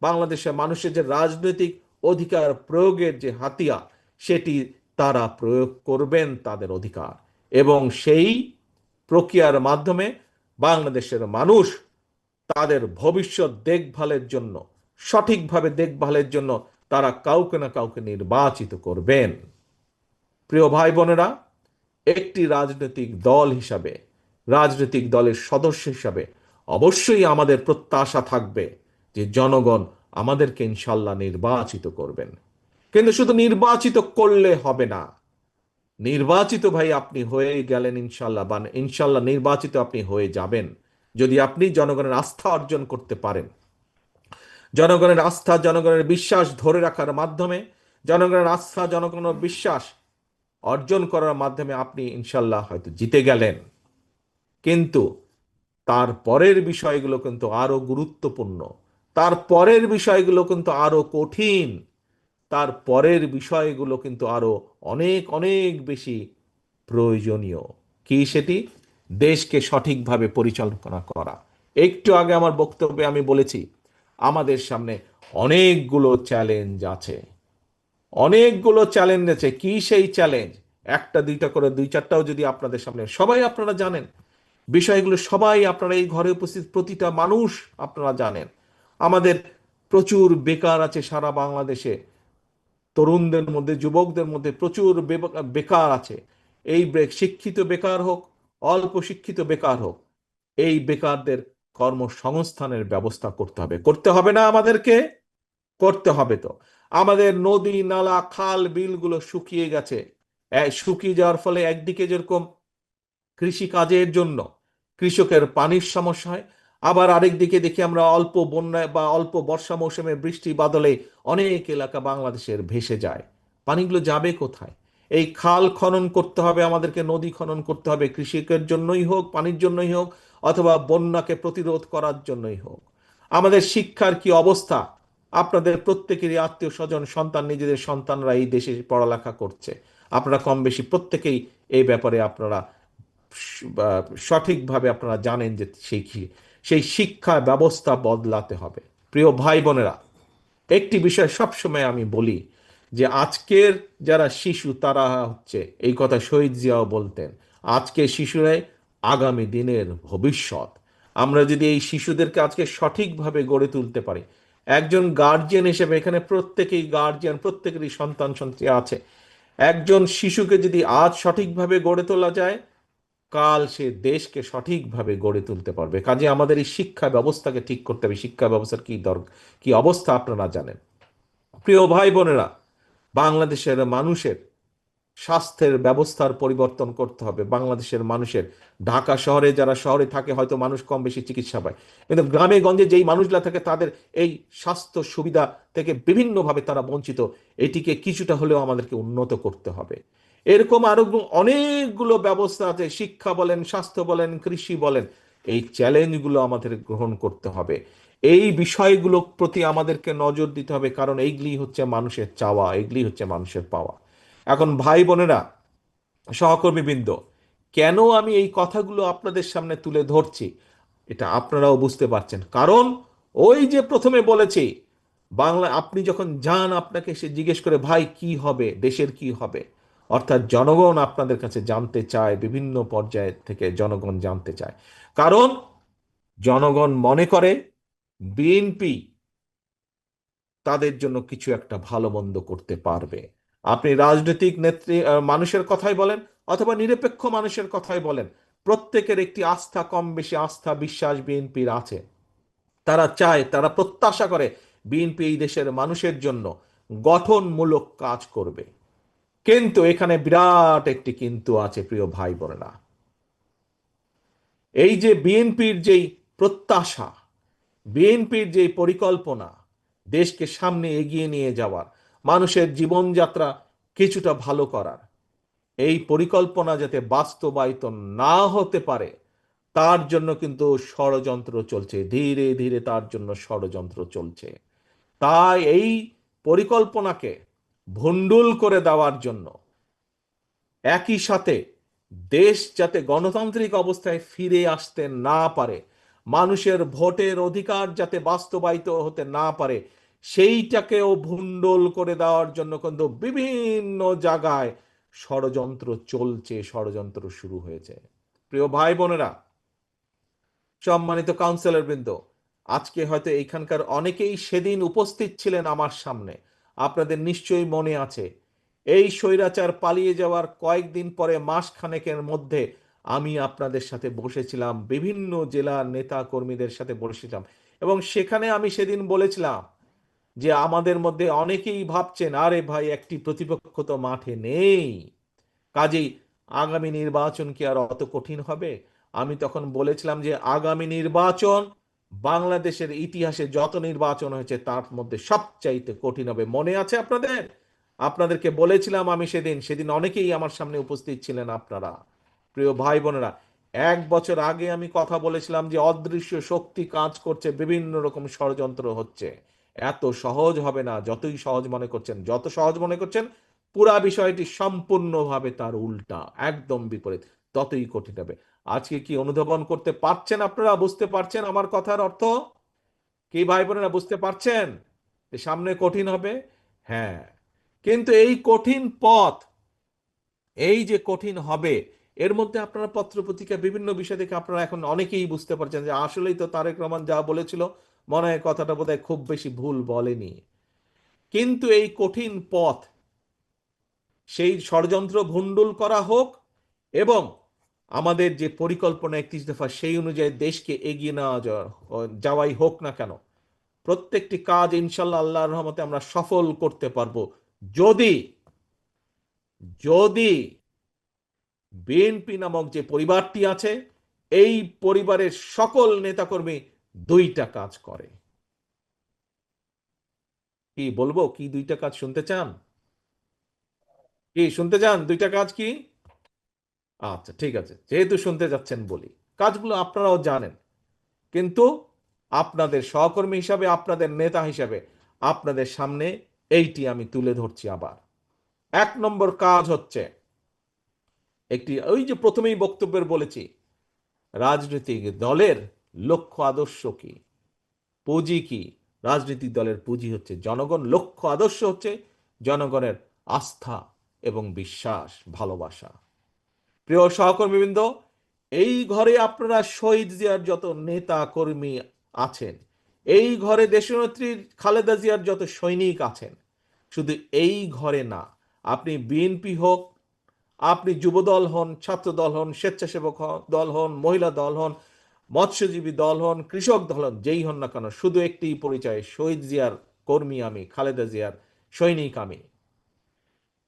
S2: বাংলাদেশের মানুষের যে রাজনৈতিক অধিকার প্রয়োগের যে হাতিয়ার, সেটি তারা প্রয়োগ করবেন তাদের অধিকার, এবং সেই প্রক্রিয়ার মাধ্যমে বাংলাদেশের মানুষ তাদের ভবিষ্যৎ দেখভালের জন্য, সঠিকভাবে দেখভালের জন্য তারা কাউকে না কাউকে নির্বাচিত করবেন। প্রিয় ভাই বোনেরা, একটি রাজনৈতিক দল হিসাবে, রাজনৈতিক দলের সদস্য হিসাবে অবশ্যই আমাদের প্রত্যাশা থাকবে যে জনগণ আমাদেরকে ইনশাল্লাহ নির্বাচিত করবেন। কিন্তু শুধু নির্বাচিত করলে হবে না। নির্বাচিত ভাই আপনি হয়ে গেলেন ইনশাল্লাহ, বা ইনশাল্লাহ নির্বাচিত আপনি হয়ে যাবেন যদি আপনি জনগণের আস্থা অর্জন করতে পারেন। জনগণের আস্থা, জনগণের বিশ্বাস ধরে রাখার মাধ্যমে, জনগণের আস্থা, জনগণের বিশ্বাস অর্জন করার মাধ্যমে আপনি ইনশাল্লাহ হয়তো জিতে গেলেন। কিন্তু তার পরের বিষয়গুলো কিন্তু আরো গুরুত্বপূর্ণ, তার পরের বিষয়গুলো কিন্তু আরো কঠিন, তার পরের বিষয়গুলো কিন্তু আরো অনেক অনেক বেশি প্রয়োজনীয়। কি সেটি? দেশকে সঠিকভাবে পরিচালনা করা। একটু আগে আমার বক্তব্যে আমি বলেছি আমাদের সামনে অনেকগুলো চ্যালেঞ্জ আছে, অনেকগুলো চ্যালেঞ্জ আছে। কি সেই চ্যালেঞ্জ? একটা দুইটা করে দুই চারটাও যদি আপনাদের সামনে, সবাই আপনারা জানেন বিষয়গুলো, সবাই আপনারা এই ঘরে উপস্থিত প্রতিটা মানুষ আপনারা জানেন। আমাদের প্রচুর বেকার আছে সারা বাংলাদেশে, তরুণদের মধ্যে, যুবকদের মধ্যে প্রচুর বেকার আছে। এই শিক্ষিত বেকার হোক, অল্প শিক্ষিত বেকার হোক, এই বেকারদের কর্মসংস্থানের ব্যবস্থা করতে হবে। করতে হবে না আমাদেরকে? করতে হবে তো। আমাদের নদী নালা খাল বিলগুলো শুকিয়ে গেছে। শুকিয়ে যাওয়ার ফলে একদিকে যেরকম কৃষি কাজের জন্য কৃষকের পানির সমস্যা হয়, আবার আরেক দিকে দেখি আমরা অল্প বন্যায় বা অল্প বর্ষা মৌসুমে বৃষ্টি বাদলে অনেক এলাকা বাংলাদেশের ভেসে যায়। পানিগুলো যাবে কোথায়? এই খাল খনন করতে হবে আমাদেরকে, নদী খনন করতে হবে, কৃষিকের জন্যই হোক, পানির জন্যই হোক, অথবা বন্যাকে প্রতিরোধ করার জন্যই হোক। আমাদের শিক্ষার কি অবস্থা? আপনাদের প্রত্যেকেরই আত্মীয় স্বজন, সন্তান, নিজেদের সন্তানরা এই দেশে পড়ালেখা করছে। আপনারা কম বেশি প্রত্যেকেই এই ব্যাপারে আপনারা সঠিকভাবে আপনারা জানেন যে সেই শিক্ষা ব্যবস্থা বদলাতে হবে। প্রিয় ভাই বোনেরা, একটি বিষয় সবসময় আমি বলি যে আজকের যারা শিশু তারা হচ্ছে, এই কথা শহীদ জিয়াও বলতেন, আজকে শিশুরাই আগামী দিনের ভবিষ্যৎ। আমরা যদি এই শিশুদেরকে আজকে সঠিকভাবে গড়ে তুলতে পারি, একজন গার্জিয়ান হিসেবে, এখানে প্রত্যেকেই গার্জিয়ান, প্রত্যেকেরই সন্তান সন্ততি আছে, একজন শিশুকে যদি আজ সঠিকভাবে গড়ে তোলা যায়, কাল সে দেশকে সঠিকভাবে গড়ে তুলতে পারবে। কাজে আমাদের এই শিক্ষা ব্যবস্থাকে ঠিক করতে হবে। শিক্ষা ব্যবস্থার কি দরকার, কি অবস্থা আপনারা জানেন। প্রিয় ভাই বোনেরা, বাংলাদেশের মানুষের স্বাস্থ্যের ব্যবস্থার পরিবর্তন করতে হবে। বাংলাদেশের মানুষের, ঢাকা শহরে যারা শহরে থাকে হয়তো মানুষ কম বেশি চিকিৎসা পায়, কিন্তু গ্রামে গঞ্জে যেই মানুষরা থাকে তাদের এই স্বাস্থ্য সুবিধা থেকে বিভিন্নভাবে তারা বঞ্চিত। এটিকে কিছুটা হলেও আমাদেরকে উন্নত করতে হবে। এরকম আরো অনেকগুলো ব্যবস্থা আছে, শিক্ষা বলেন, স্বাস্থ্য বলেন, কৃষি বলেন। এই চ্যালেঞ্জগুলো আমাদের গ্রহণ করতে হবে। এই বিষয়গুলোর প্রতি আমাদেরকে নজর দিতে হবে, কারণ এইগুলি হচ্ছে মানুষের চাওয়া, এগুলি হচ্ছে মানুষের পাওয়া। এখন ভাই বোনেরা, সহকর্মীবৃন্দ, কেন আমি এই কথাগুলো আপনাদের সামনে তুলে ধরছি এটা আপনারাও বুঝতে পারছেন। কারণ ওই যে প্রথমে বলেছি, বাংলা আপনি যখন যান আপনাকে সে জিজ্ঞেস করে ভাই কি হবে, দেশের কি হবে, অর্থাৎ জনগণ আপনাদের কাছে জানতে চায়, বিভিন্ন পর্যায় থেকে জনগণ জানতে চায়। কারণ জনগণ মনে করে বিএনপি তাদের জন্য কিছু একটা ভালো মন্দ করতে পারবে। আপনি রাজনৈতিক নেত্রী মানুষের কথাই বলেন অথবা নিরপেক্ষ মানুষের কথাই বলেন, প্রত্যেকের একটি আস্থা, কম বেশি আস্থা বিশ্বাস বিএনপির আছে। তারা চায়, তারা প্রত্যাশা করে বিএনপি এই দেশের মানুষের জন্য গঠনমূলক কাজ করবে। কিন্তু এখানে বিরাট একটি কিন্তু আছে প্রিয় ভাই বোনেরা। এই যে বিএনপির যেই প্রত্যাশা, বিএনপির যে পরিকল্পনা, দেশকে সামনে এগিয়ে নিয়ে যাওয়ার, মানুষের জীবনযাত্রা কিছুটা ভালো করার, এই পরিকল্পনা যাতে বাস্তবায়িত না হতে পারে তার জন্য কিন্তু ষড়যন্ত্র চলছে, ধীরে ধীরে তার জন্য ষড়যন্ত্র চলছে। তাই এই পরিকল্পনাকে ভণ্ডুল করে দেওয়ার জন্য একই সাথে দেশ যাতে গণতান্ত্রিক অবস্থায় ফিরে আসতে না পারে, মানুষের ভোটের অধিকার যাতে বাস্তবায়িত হতে না পারে, সেইটাকেও ভণ্ডুল করে দেওয়ার জন্য কিন্তু বিভিন্ন জায়গায় ষড়যন্ত্র চলছে, ষড়যন্ত্র শুরু হয়েছে। প্রিয় ভাই বোনেরা, সম্মানিত কাউন্সিলর বৃন্দ, আজকে হয়তো এইখানকার অনেকেই সেদিন উপস্থিত ছিলেন আমার সামনে। আপনাদের নিশ্চয়ই মনে আছে, এই স্বৈরাচার পালিয়ে যাওয়ার কয়েকদিন পরে, মাস খানেকের মধ্যে আমি আপনাদের সাথে বসেছিলাম, বিভিন্ন জেলার নেতা কর্মীদের সাথে বসেছিলাম, এবং সেখানে আমি সেদিন বলেছিলাম যে আমাদের মধ্যে অনেকেই ভাবছেন, আরে ভাই, একটি প্রতিপক্ষ তো মাঠে নেই, কাজেই আগামী নির্বাচন কি আর অত কঠিন হবে? আমি তখন বলেছিলাম যে আগামী নির্বাচন বাংলাদেশের ইতিহাসে যত নির্বাচন হয়েছে তার মধ্যে সবচাইতে কঠিন হবে। মনে আছে আপনাদের? আপনাদেরকে বলেছিলাম আমি সেদিন। সেদিন অনেকেই আমার সামনে উপস্থিত ছিলেন আপনারা। প্রিয় ভাই বোনেরা, 1 বছর আগে আমি কথা বলেছিলাম যে অদৃশ্য শক্তি কাজ করছে, বিভিন্ন রকম ষড়যন্ত্র হচ্ছে, এত সহজ হবে না যতই সহজ মনে করছেন। যত সহজ মনে করছেন, পুরা বিষয়টি সম্পূর্ণভাবে তার উল্টা, একদম বিপরীত, ততই কঠিন হবে। আজকে কি অনুধাবন করতে পারছেন আপনারা? বুঝতে পারছেন আমার কথার অর্থ কি ভাই বোনেরা? বুঝতে পারছেন যে সামনে কঠিন হবে? হ্যাঁ, কিন্তু এই কঠিন পথ, এই যে কঠিন হবে, এর মধ্যে আপনারা পত্রপত্রিকা বিভিন্ন বিষয় থেকে আপনারা এখন অনেকেই বুঝতে পারছেন যে আসলেই তো তারেক রহমান যা বলেছিল, মনে হয় কথাটা বোধহয় খুব বেশি ভুল বলেনি। কিন্তু এই কঠিন পথ, সেই ষড়যন্ত্র ভণ্ডুল করা হোক, এবং আমাদের যে পরিকল্পনা 31 দফা, সেই অনুযায়ী দেশকে এগিয়ে নেওয়া যাওয়াই হোক না কেন, প্রত্যেকটি কাজ ইনশাল্লাহ আল্লাহর রহমতে আমরা সফল করতে পারবো, যদি যদি বিএনপি নামক যে পরিবারটি আছে, এই পরিবারের সকল নেতাকর্মী দুইটা কাজ করে। কি বলবো? কি দুইটা কাজ শুনতে চান? কি শুনতে চান? দুইটা কাজ কি? আচ্ছা, ঠিক আছে, যেহেতু শুনতে যাচ্ছেন বলি। কাজগুলো আপনারাও জানেন, কিন্তু আপনাদের সহকর্মী হিসাবে, আপনাদের নেতা হিসাবে আপনাদের সামনে এইটি আমি তুলে ধরছি আবার। 1 নম্বর কাজ হচ্ছে, একটি, ওই যে প্রথমেই বক্তব্যের বলেছি, রাজনৈতিক দলের লক্ষ্য আদর্শ কি, পুঁজি কি? রাজনৈতিক দলের পুঁজি হচ্ছে জনগণ, লক্ষ্য আদর্শ হচ্ছে জনগণের আস্থা এবং বিশ্বাস, ভালোবাসা। প্রিয় সহকর্মীবৃন্দ, এই ঘরে আপনারা শহীদ জিয়ার যত নেতা কর্মী আছেন, এই ঘরে দেশনেত্রী খালেদা জিয়ার যত সৈনিক আছেন, শুধু এই ঘরে না, আপনি বিএনপি হোক, আপনি যুবদল হন, ছাত্র দল হন, স্বেচ্ছাসেবক দল হন, মহিলা দল হন, মৎস্যজীবী দল হন, কৃষক দল হন, যেই হন না কেন, শুধু একটি পরিচয়, শহীদ জিয়ার কর্মী আমি, খালেদা জিয়ার সৈনিক আমি।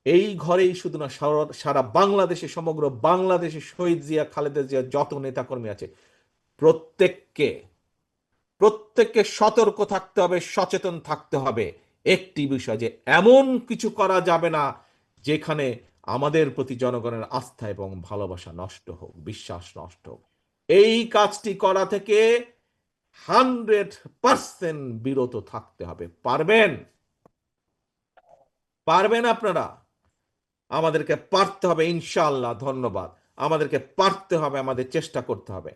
S2: এই ঘরেই শুধু না, সারা বাংলাদেশে, সমগ্র বাংলাদেশে শহীদ জিয়া, খালেদা জিয়া যত নেতাকর্মী আছে, প্রত্যেককে প্রত্যেককে সতর্ক থাকতে হবে, সচেতন থাকতে হবে একটি বিষয়, যে এমন কিছু করা যাবে না যেখানে আমাদের প্রতি জনগণের আস্থা এবং ভালোবাসা নষ্ট হোক, বিশ্বাস নষ্ট হোক। এই কাজটি করা থেকে 100% বিরত থাকতে হবে। পারবেন? পারবেন আপনারা? আমাদেরকে পারতে হবে ইনশাআল্লাহ। ধন্যবাদ। আমাদেরকে পারতে হবে, আমাদের চেষ্টা করতে হবে।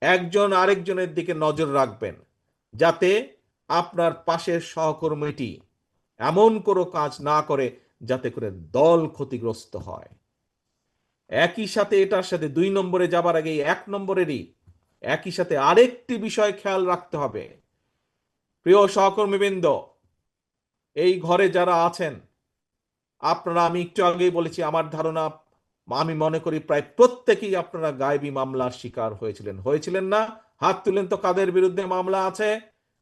S2: একজন আরেকজনের দিকে নজর রাখবেন, যাতে আপনার পাশের সহকর্মীটি এমন কোনো কাজ না করে যাতে করে দল ক্ষতিগ্রস্ত হয়। একই সাথে, এটার সাথে 2 নম্বরে যাবার আগে 1 নম্বরেরই একই সাথে আরেকটি বিষয় খেয়াল রাখতে হবে। প্রিয় সহকর্মীবৃন্দ, এই ঘরে যারা আছেন আপনারা, আমি একটু আগেই বলেছি, আমার ধারণা, আমি মনে করি প্রায় প্রত্যেকেই আপনারা গায়েবী মামলার শিকার হয়েছিলেন না? হাত তুলেন তো, কাদের বিরুদ্ধে মামলা আছে,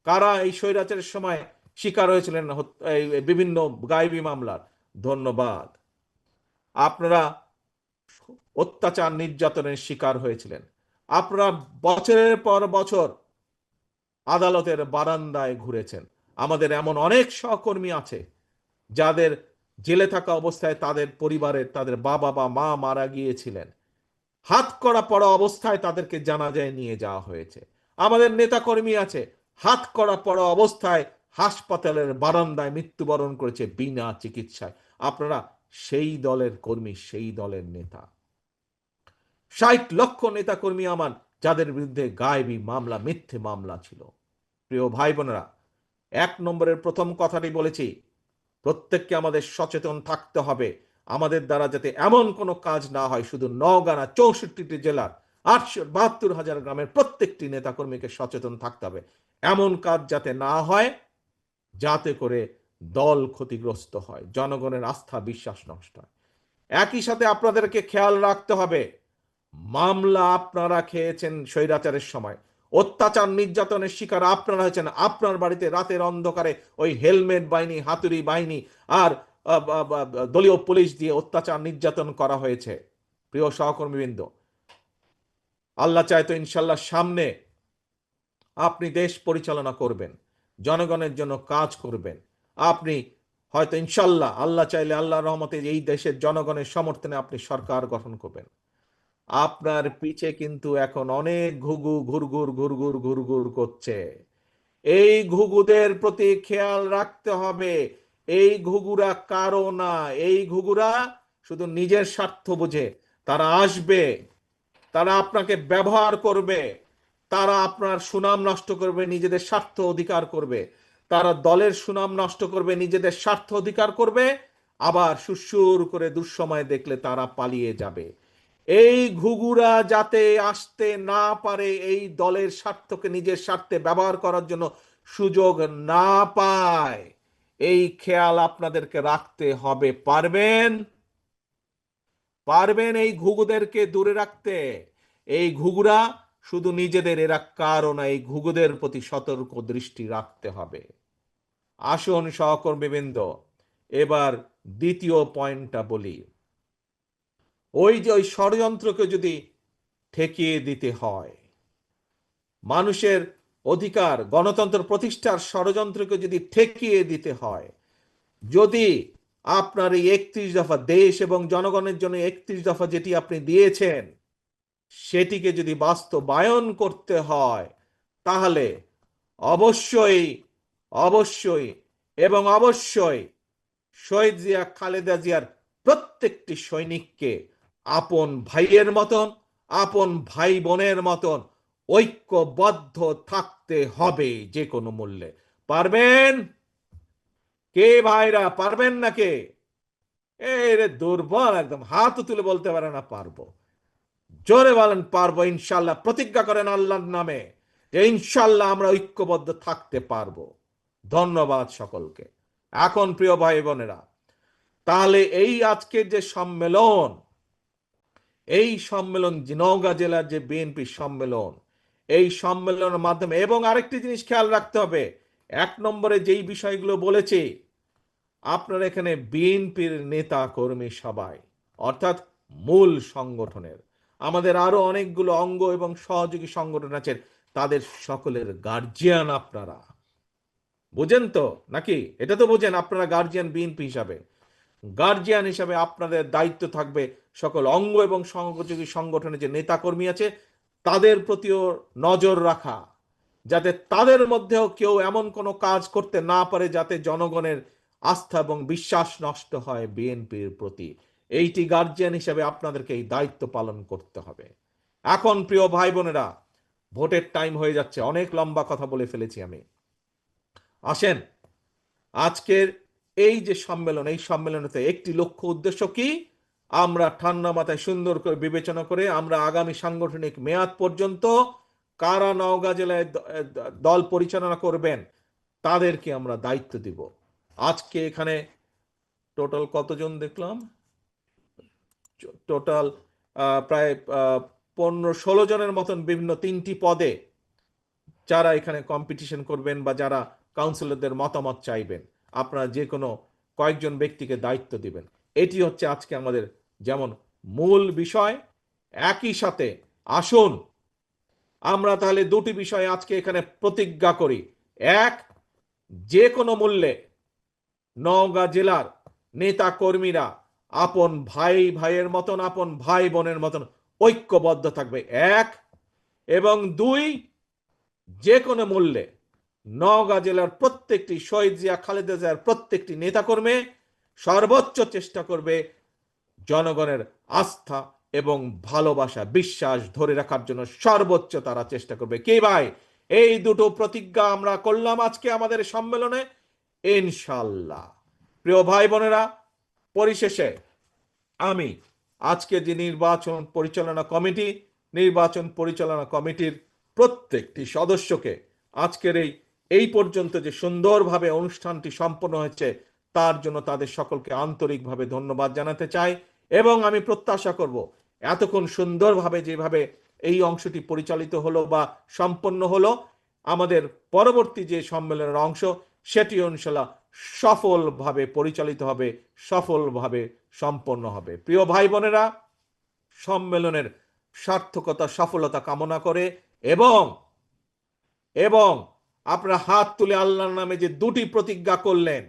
S2: কারা এই স্বৈরাচারের সময় শিকার হয়েছিলেন এই বিভিন্ন গায়েবী মামলার? ধন্যবাদ। আপনারা অত্যাচার নির্যাতনের শিকার হয়েছিলেন। আপনারা বছরের পর বছর আদালতের বারান্দায় ঘুরেছেন। আমাদের এমন অনেক সহকর্মী আছে যাদের জেলে থাকা অবস্থায় তাদের পরিবারের, তাদের বাবা বা মা মারা গিয়েছিলেন। হাত করা পড়া অবস্থায় তাদেরকে জানাজায় নিয়ে যাওয়া হয়েছে। আমাদের নেতাকর্মী আছে হাত করা পড়া অবস্থায় হাসপাতালের বারান্দায় মৃত্যুবরণ করেছে বিনা চিকিৎসায়। আপনারা সেই দলের কর্মী, সেই দলের নেতা। 60 লক্ষ নেতাকর্মী আমার, যাদের বিরুদ্ধে গায়েবী মামলা, মিথ্যে মামলা ছিল। প্রিয় ভাই বোনেরা, 1 নম্বরের প্রথম কথাটি বলেছি, প্রত্যেককে আমাদের সচেতন থাকতে হবে। আমাদের দ্বারা যাতে এমন কোনো কাজ না হয়, শুধু নওগাঁ না, 64টি জেলার 872,000 গ্রামের প্রত্যেকটি নেতাকর্মীকে সচেতন থাকতে হবে। এমন কাজ যাতে না হয়, যাতে করে দল ক্ষতিগ্রস্ত হয়, জনগণের আস্থা বিশ্বাস নষ্ট হয়। একই সাথে আপনাদেরকে খেয়াল রাখতে হবে, মামলা আপনারা খেয়েছেন স্বৈরাচারের সময়, অত্যাচার নির্যাতনের শিকার আপনারা হয়েছেন। আপনার বাড়িতে রাতের অন্ধকারে ওই হেলমেট বাহিনী, হাতুড়ি বাহিনী আর দলীয় পুলিশ দিয়ে অত্যাচার নির্যাতন করা হয়েছে। প্রিয় সহকর্মীবৃন্দ, আল্লাহ চায় তো ইনশাল্লাহ সামনে আপনি দেশ পরিচালনা করবেন, জনগণের জন্য কাজ করবেন। আপনি হয়তো ইনশাল্লাহ, আল্লাহ চাইলে, আল্লাহর রহমতে এই দেশের জনগণের সমর্থনে আপনি সরকার গঠন করবেন। আপনার পিছে কিন্তু এখন অনেক ঘুঘু ঘুরঘুর ঘুরঘুর ঘুরঘুর করছে। এই ঘুঘুদের প্রতি খেয়াল রাখতে হবে। এই ঘুঘুরা কারো না, এই ঘুঘুরা শুধু নিজের স্বার্থ বুঝে। তারা আসবে, তারা আপনাকে ব্যবহার করবে, তারা আপনার সুনাম নষ্ট করবে, নিজেদের স্বার্থ অধিকার করবে। তারা দলের সুনাম নষ্ট করবে, নিজেদের স্বার্থ অধিকার করবে, আবার সুসুর করে দুঃসময় দেখলে তারা পালিয়ে যাবে। এই ঘুঘুরা যাতে আসতে না পারে, এই দলের স্বার্থকে নিজের স্বার্থে ব্যবহার করার জন্য সুযোগ না পায়, এই খেয়াল আপনাদেরকে রাখতে হবে। পারবেন? পারবেন এই ঘুঘুদেরকে দূরে রাখতে? এই ঘুঘুরা শুধু নিজেদের, এরা কারো না। এই ঘুঘুদের প্রতি সতর্ক দৃষ্টি রাখতে হবে। আসুন সহকর্মীবৃন্দ, এবার দ্বিতীয় পয়েন্টটা বলি। ওই ষড়যন্ত্রকে যদি ঠেকিয়ে দিতে হয়, মানুষের অধিকার, গণতন্ত্র প্রতিষ্ঠার ষড়যন্ত্রকে যদি ঠেকিয়ে দিতে হয়, যদি আপনার এই 31 দফা, দেশ এবং জনগণের জন্য 31 দফা যেটি আপনি দিয়েছেন, সেটিকে যদি বাস্তবায়ন করতে হয়, তাহলে অবশ্যই অবশ্যই এবং অবশ্যই শহীদ জিয়া, খালেদা জিয়ার প্রত্যেকটি সৈনিককে আপন ভাইয়ের মতন, আপন ভাই বোনের মতন ঐক্যবদ্ধ থাকতে হবে যে কোনো মূল্যে। পারবেন? কে ভাইরা, পারবেন না কে? রে দুর্বল, একদম হাত তুলে বলতে পারে না পারবো। জোরে বলেন পারবো ইনশাল্লাহ। প্রতিজ্ঞা করেন আল্লাহর নামে যে ইনশাল্লাহ আমরা ঐক্যবদ্ধ থাকতে পারবো। ধন্যবাদ সকলকে। এখন প্রিয় ভাই বোনেরা, তাহলে এই আজকের যে সম্মেলন, এই সম্মেলন যে নওগাঁ জেলার যে বিএনপি সম্মেলন, এই সম্মেলনের মাধ্যমে, এবং আরেকটি জিনিস খেয়াল রাখতে হবে, 1 নম্বরে যেই বিষয়গুলো বলেছি, আপনার এখানে বিএনপির নেতা কর্মী সবাই, অর্থাৎ মূল সংগঠনের, আমাদের আরো অনেকগুলো অঙ্গ এবং সহযোগী সংগঠন আছে, তাদের সকলের গার্জিয়ান আপনারা। বুঝেন তো নাকি? এটা তো বুঝেন, আপনারা গার্জিয়ান বিএনপি হিসাবে। গার্জিয়ান হিসাবে আপনাদের দায়িত্ব থাকবে সকল অঙ্গ এবং সহযোগী সংগঠনের যে নেতাকর্মী আছে, তাদের প্রতিও নজর রাখা, যাতে তাদের মধ্যেও কেউ এমন কোনো কাজ করতে না পারে যাতে জনগণের আস্থা এবং বিশ্বাস নষ্ট হয় বিএনপির প্রতি। এইটি গার্জিয়ান হিসেবে আপনাদেরকে এই দায়িত্ব পালন করতে হবে। এখন প্রিয় ভাই বোনেরা, ভোটের টাইম হয়ে যাচ্ছে, অনেক লম্বা কথা বলে ফেলেছি আমি। আসেন, আজকের এই যে সম্মেলন, এই সম্মেলনেতে একটি লক্ষ্য উদ্দেশ্য কি, আমরা ঠান্ডা মাথায় সুন্দর করে বিবেচনা করে আমরা আগামী সাংগঠনিক মেয়াদ পর্যন্ত কারা নওগাঁ জেলায় দল পরিচালনা করবেন, তাদেরকে আমরা দায়িত্ব দিব। আজকে এখানে টোটাল কতজন দেখলাম? টোটাল প্রায় 15-16 জনের মতন বিভিন্ন 3টি পদে যারা এখানে কম্পিটিশন করবেন বা যারা কাউন্সিলরদের মতামত চাইবেন, আপনারা যে কোনো কয়েকজন ব্যক্তিকে দায়িত্ব দিবেন। এটি হচ্ছে আজকে আমাদের যেমন মূল বিষয়। একই সাথে আসুন আমরা তাহলে দুটি বিষয় আজকে এখানে প্রতিজ্ঞা করি। এক, যে কোনো মূল্যে নওগাঁ জেলার নেতা কর্মীরা আপন ভাই ভাইয়ের মতন, আপন ভাই বোনের মতন ঐক্যবদ্ধ থাকবে, এক। এবং দুই, যে কোনো মূল্যে নওগাঁ জেলার প্রত্যেকটি শহীদ জিয়া খালেদা জিয়ার প্রত্যেকটি নেতাকর্মী সর্বোচ্চ চেষ্টা করবে জনগণের আস্থা এবং ভালোবাসা বিশ্বাস ধরে রাখার জন্য সর্বোচ্চ তারা চেষ্টা করবে। কি ভাই, এই দুটো প্রতিজ্ঞা আমরা করলাম আজকে আমাদের সম্মেলনে, ইনশাল্লাহ। প্রিয় ভাই বোনেরা, পরিশেষে আমি আজকে যে নির্বাচন পরিচালনা কমিটির প্রত্যেকটি সদস্যকে আজকের এই পর্যন্ত যে সুন্দরভাবে অনুষ্ঠানটি সম্পন্ন হয়েছে তার জন্য তাদের সকলকে আন্তরিকভাবে ধন্যবাদ জানাতে চাই। এবং আমি প্রত্যাশা করব এতক্ষণ সুন্দরভাবে যেভাবে এই অংশটি পরিচালিত হলো বা সম্পন্ন হলো, আমাদের পরবর্তী যে সম্মেলনের অংশ সেটি ইনশাল্লাহ সফলভাবে পরিচালিত হবে, সফলভাবে সম্পন্ন হবে। প্রিয় ভাই বোনেরা, সম্মেলনের সার্থকতা সফলতা কামনা করে এবং এবং আপনারা হাত তুলে আল্লাহর নামে যে দুটি প্রতিজ্ঞা করলেন,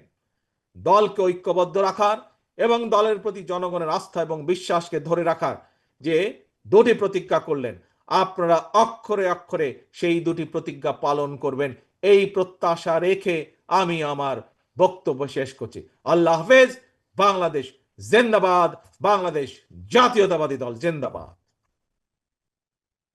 S2: দলকে ঐক্যবদ্ধ রাখার এবং দলের প্রতি জনগণের আস্থা এবং বিশ্বাসকে ধরে রাখার যে দুটি প্রতিজ্ঞা করলেন, আপনারা অক্ষরে অক্ষরে সেই দুটি প্রতিজ্ঞা পালন করবেন, এই প্রত্যাশা রেখে আমি আমার বক্তব্য শেষ করছি। আল্লাহ হাফেজ। বাংলাদেশ জিন্দাবাদ। বাংলাদেশ জাতীয়তাবাদী দল জিন্দাবাদ।